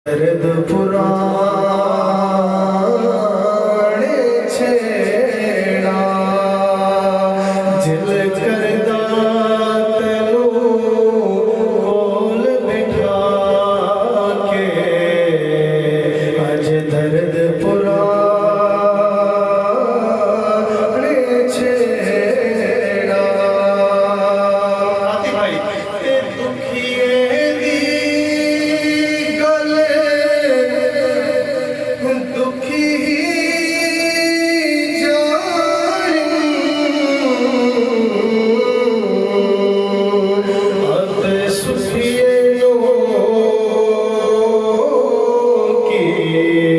दर्द पुराने छेड़ा जिल करदा तैनू कोल बिठा के अज दर्द पुराने छेड़ा आती भाई ते दुखिए दुखी सुखिए की